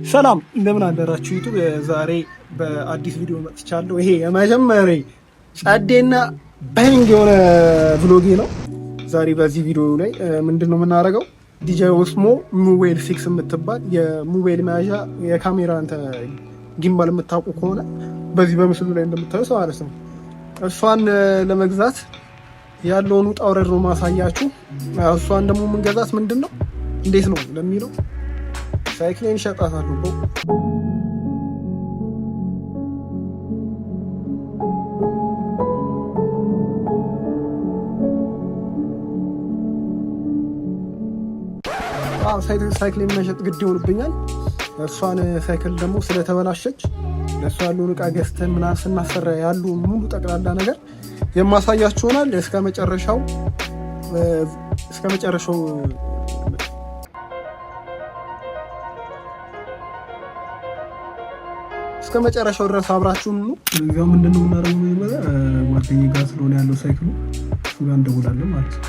ሰላም እንደምን አደራችሁ ዩቲዩብ። ዛሬ በአዲስ ቪዲዮ መጥቻለሁ። ይሄ የመጀመሪያ ጸዴና ባንግ የሆነ ቭሎግ ነው። ዛሬ በዚህ ቪዲዮ ላይ ምንድነው የምናደርገው? ዲጄ ኦስሞ ሞባይል 6 የምትባል የሞባይል መያዣ የካሜራ ጊምባል የምታውቁ ከሆነ በዚህ በምስሉ ላይ እንደምታዩት ማለት ነው። እሷን ለመግዛት ያለውን ውጣ ውረድ ነው ማሳያችሁ። እሷን ደግሞ የምንገዛት ምንድነው እንዴት ነው ለሚለው ሳይክሌን ሸጣታለሁ። ሳይክሌን መሸጥ ግድ ይሆንብኛል። እሷን ሳይክል ደግሞ ስለተበላሸች ለእሷ ያለውን እቃ ገዝተን ምናምን ስናሰራ ያሉ ሙሉ ጠቅላላ ነገር የማሳያችሁ ይሆናል። እስከ መጨረሻው ድረስ አብራችሁን ነው። እዚያው ምንድነው እናደርገው ጓደኛዬ ጋር ስለሆነ ያለው ሳይክሉ እሱ ጋር እንደውላለን ማለት ነው።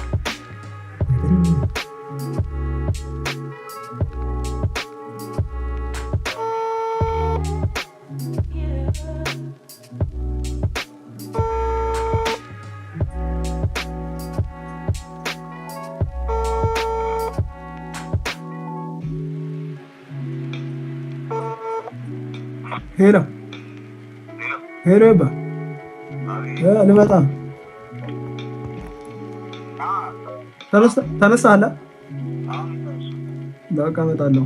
ሄሎ ባ ልመጣ ተነሳለ። በቃ እመጣለሁ።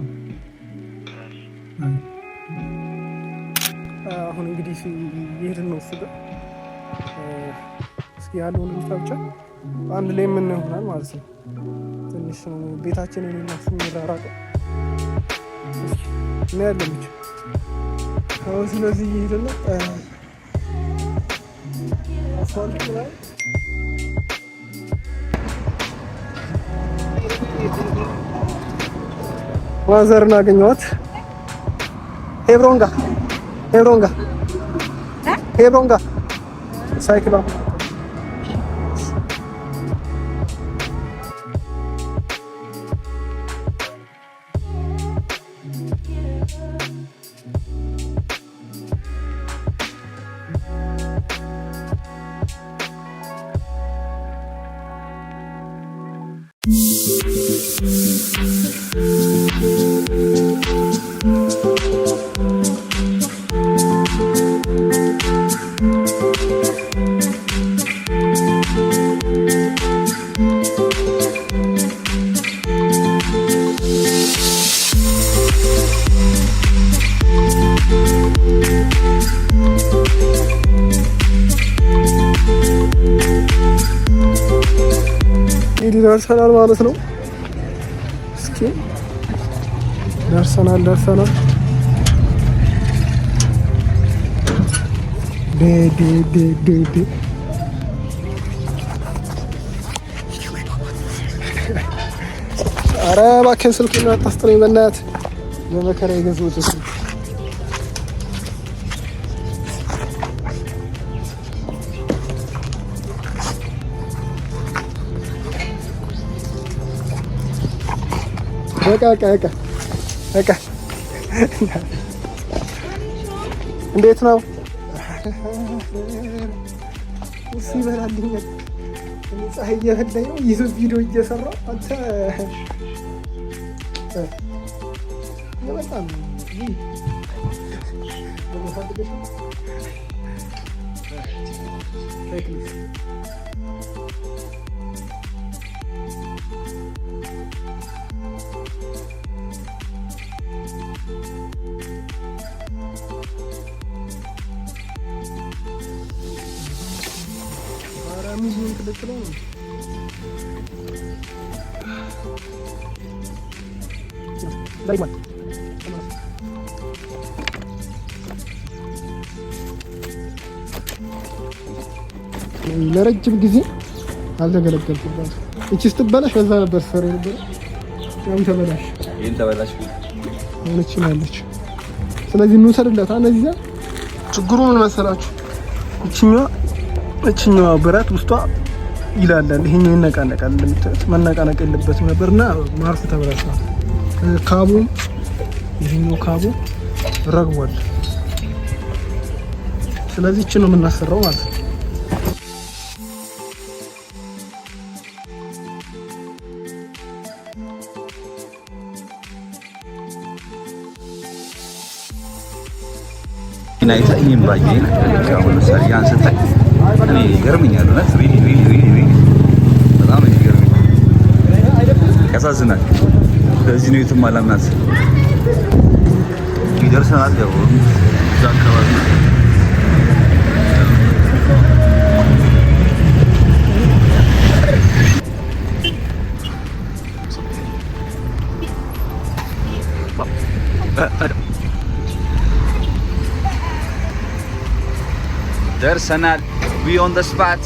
አሁን እንግዲህ ይሄድን ነው እስኪ ያለውን ብቻ አንድ ላይ ምን ይሆናል ማለት ነው። ትንሽ ነው ቤታችን የሚናፍስ የሚራራቀው ነው ያለው። አሁን ስለዚህ ይሄድና አስፋልት ላይ ማዘርን አገኘኋት። ሄብሮን ጋር ሳይክሏ ደርሰናል ማለት ነው። እስኪ ደርሰናል ኧረ እባክህን ስልኩን አታስጥለኝ በእናትህ። በመከራ የገዛሁት እሱ በቃ እንዴት ነው? እሺ ይበላልኝ። ፀሐይ እየበላኝ ነው። ይህ ቪዲዮ እየሰራ አንተ በጣም ሙዚየም ትልክለው ነው። ለረጅም ጊዜ አልተገለገልኩባትም። እቺ ስትበላሽ በዛ ነበር ሰራ ነበር። ያም ተበላሽ። ይሄን ተበላሽ ሆነች ማለት። ስለዚህ እንውሰድላት። እነዚህ ችግሩ ምን መሰላችሁ? እችኛዋ ብረት ውስጧ ይላላል። ይሄኛው ይነቃነቃል። እንደምታዩት መነቃነቅ የለበትም ነበርና ማርስ ተበላሽቷል። ካቡም ይሄኛው ካቡ ረግቧል። ስለዚህ እቺ ነው የምናሰራው ማለት ነው። ናይታ ይሄን ባየኝ አሁን ሰሪያን ስታይ እኔ ይገርመኛል። እውነት ሪሊ በጣም ይገርመኛል። ያሳዝናል። ከዚህ ነው የትም አላምናት ይደርሰናል። ያው እዛ አካባቢ ደርሰናል። we on the spot.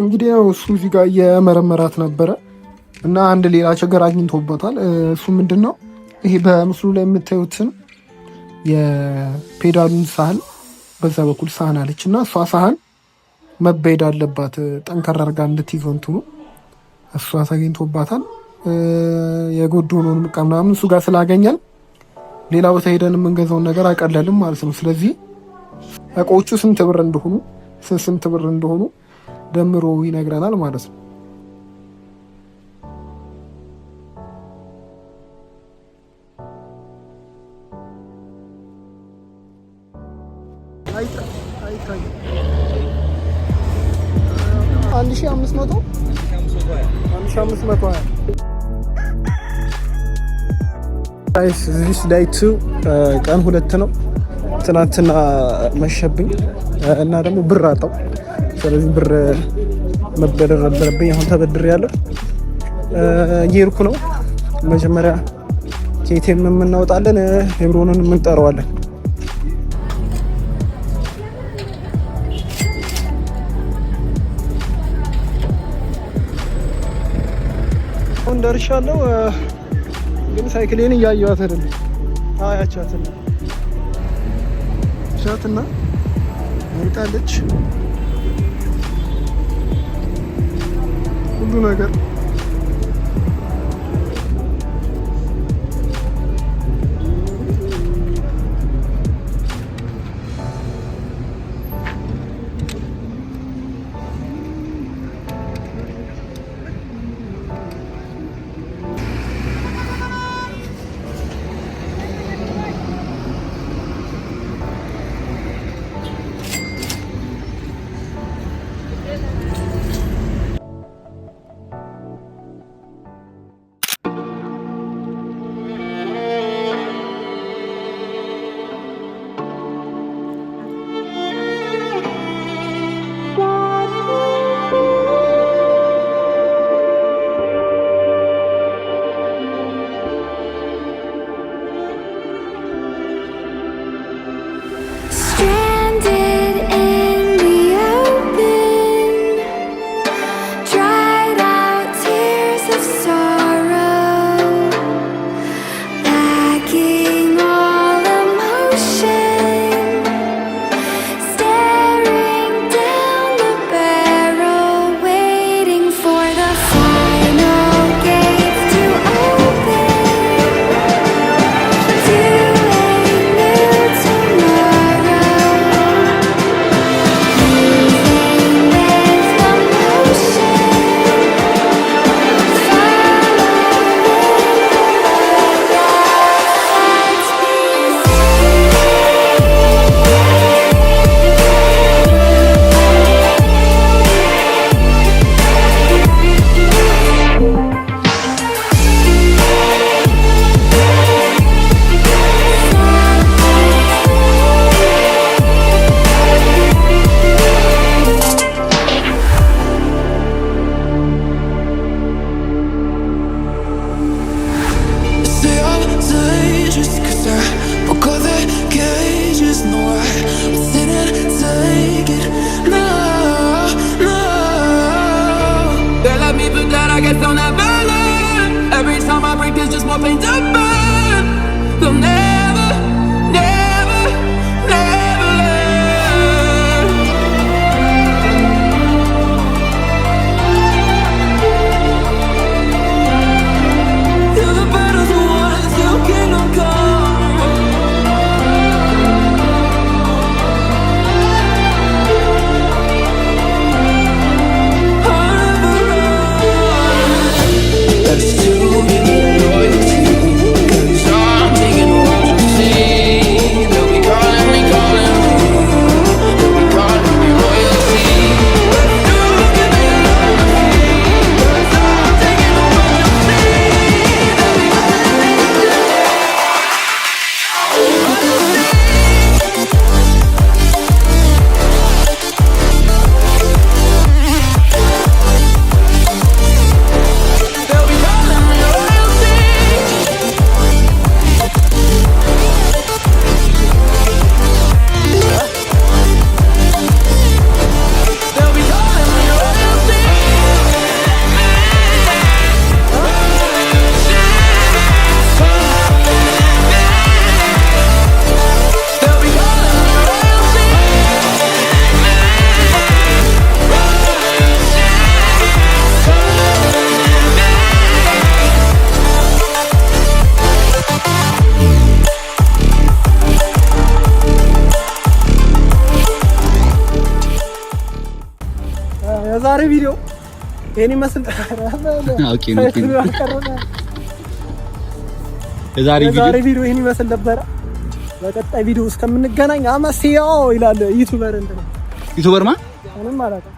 እንግዲህ ያው እሱ እዚህ ጋር የመረመራት ነበረ እና አንድ ሌላ ችግር አግኝቶበታል። እሱ ምንድነው ይሄ በምስሉ ላይ የምታዩትን የፔዳሉን ሳህን በዛ በኩል ሳህን አለች እና እሷ ሳህን መበየድ አለባት ጠንከር አድርጋ እንድትይዘው እንትኑ እሷ አግኝቶባታል። የጎዶሎን ዕቃ ምናምን እሱ ጋር ስላገኛል ሌላ ቦታ ሄደን የምንገዛውን ነገር አቀለልም ማለት ነው። ስለዚህ እቃዎቹ ስንት ብር እንደሆኑ ደምሮ ይነግረናል ማለት ነው። አንድ ሺህ አምስት መቶ ዳይቱ ቀን 2 ነው። ትናንትና መሸብኝ እና ደግሞ ብር አጣው። ስለዚህ ብር መበደር ነበረብኝ። አሁን ተበድሬያለሁ። እየሄድኩ ነው። መጀመሪያ ኬቴም የምናወጣለን፣ ሄብሮንን የምንጠራዋለን። አሁን ደርሻለሁ። ግን ሳይክሌን እያየኋት አይደለም። አያቻትና ወጣለች ሁሉ ነገር የኔ መስል ኦኬ ነው። የዛሬ ቪዲዮ ይሄን ይመስል ነበረ። በቀጣይ ቪዲዮ እስከምንገናኝ አመሲዮ ይላል ዩቲዩበር እንትን ዩቲዩበር ማን ምንም አላውቅም።